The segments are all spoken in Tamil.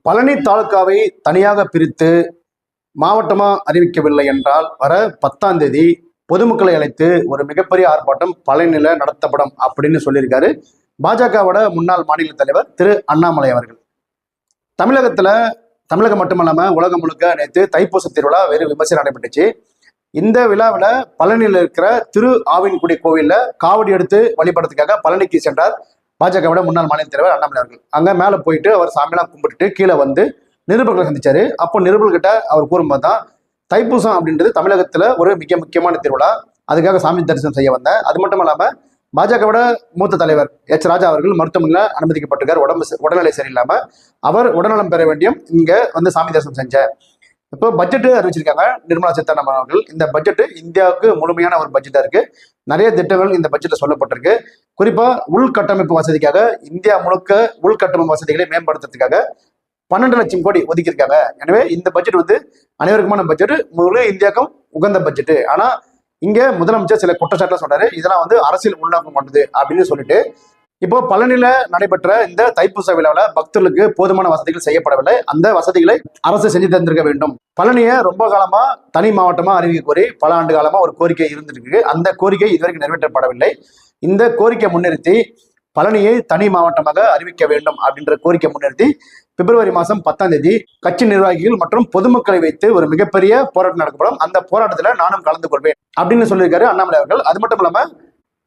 பழனி தாலுகாவை தனியாக பிரித்து மாவட்டமா அறிவிக்கவில்லை என்றால் வர 10ஆம் தேதி பொதுமக்களை அழைத்து ஒரு மிகப்பெரிய ஆர்ப்பாட்டம் பழனியில நடத்தப்படும் அப்படின்னு சொல்லியிருக்காரு பாஜகவோட முன்னாள் மாநில தலைவர் திரு அண்ணாமலை அவர்கள். தமிழகம் மட்டுமல்லாம உலகம் முழுக்க நேற்று தைப்பூச திருவிழா வேறு விமர்சனம் நடைபெற்றுச்சு. இந்த விழாவில் பழனியில் இருக்கிற திரு ஆவின்குடி கோவில்ல காவடி எடுத்து வழிபடுறதுக்காக பழனிக்கு சென்றார் பாஜகவோட முன்னாள் மாநில தலைவர் அண்ணாமலை அவர்கள். அங்க மேல போயிட்டு அவர் சாமியெல்லாம் கும்பிட்டுட்டு கீழே வந்து நிருபர்களை சந்திச்சாரு. அப்போ நிருபர்கிட்ட அவர் கூறும்போது தான் தைப்பூசம் அப்படின்றது தமிழகத்துல ஒரு மிக முக்கியமான திருவிழா, அதுக்காக சாமி தரிசனம் செய்ய வந்தேன். அது மட்டும் இல்லாம பாஜகவோட மூத்த தலைவர் எச் ராஜா அவர்கள் மருத்துவமனையில் அனுமதிக்கப்பட்டிருக்கார். உடல்நிலை சரியில்லாம அவர் உடல்நலம் பெற வேண்டியும் இங்க வந்து சாமி தரிசனம் செஞ்சேன். இப்போ பட்ஜெட்டு அறிவிச்சிருக்காங்க நிர்மலா சீதாராமன் அவர்கள். இந்த பட்ஜெட்டு இந்தியாவுக்கு முழுமையான ஒரு பட்ஜெட்டா இருக்கு. நிறைய திட்டங்கள் இந்த பட்ஜெட்ல சொல்லப்பட்டிருக்கு. குறிப்பா உள்கட்டமைப்பு வசதிக்காக இந்தியா முழுக்க உள்கட்டமைப்பு வசதிகளை மேம்படுத்துறதுக்காக 12 லட்சம் கோடி ஒதுக்கியிருக்காங்க. எனவே இந்த பட்ஜெட் வந்து அனைவருக்குமான பட்ஜெட், முழு இந்தியாவுக்கும் உகந்த பட்ஜெட். ஆனா இங்க முதலமைச்சர் சில குற்றச்சாட்டுல சொல்றாரு, இதெல்லாம் வந்து அரசியல் உள்நோக்கம் பண்ணுது அப்படின்னு சொல்லிட்டு இப்போ பழனியில நடைபெற்ற இந்த தைப்பூச விழாவில் பக்தர்களுக்கு போதுமான வசதிகள் செய்யப்படவில்லை. அந்த வசதிகளை அரசு செஞ்சு தந்திருக்க வேண்டும். பழனியை ரொம்ப காலமா தனி மாவட்டமா அறிவிக்க கோரி பல ஆண்டு காலமா ஒரு கோரிக்கை இருந்திருக்கு. அந்த கோரிக்கை இதுவரைக்கும் நிறைவேற்றப்படவில்லை. இந்த கோரிக்கை முன்னிறுத்தி பழனியை தனி மாவட்டமாக அறிவிக்க வேண்டும் அப்படின்ற கோரிக்கை முன்னிறுத்தி பிப்ரவரி மாதம் 10ஆம் தேதி கட்சி நிர்வாகிகள் மற்றும் பொதுமக்களை வைத்து ஒரு மிகப்பெரிய போராட்டம் நடக்கப்படும். அந்த போராட்டத்துல நானும் கலந்து கொள்வேன் அப்படின்னு சொல்லியிருக்காரு அண்ணாமலை அவர்கள். அது மட்டும் இல்லாம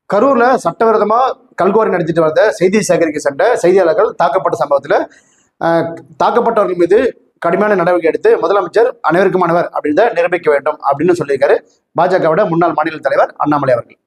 கரூர்ல சட்டவிரோதமா கல்குவாரி நடத்திட்டு வந்த செய்தி சேகரிக்க சென்ற செய்தியாளர்கள் தாக்கப்பட்ட சம்பவத்துல தாக்கப்பட்டவர்கள் மீது கடுமையான நடவடிக்கை எடுத்து முதலமைச்சர் அனைவருக்குமானவர் அப்படின்றத நிரூபிக்க வேண்டும் அப்படின்னு சொல்லியிருக்காரு பாஜகவோட முன்னாள் மாநில தலைவர் அண்ணாமலை அவர்கள்.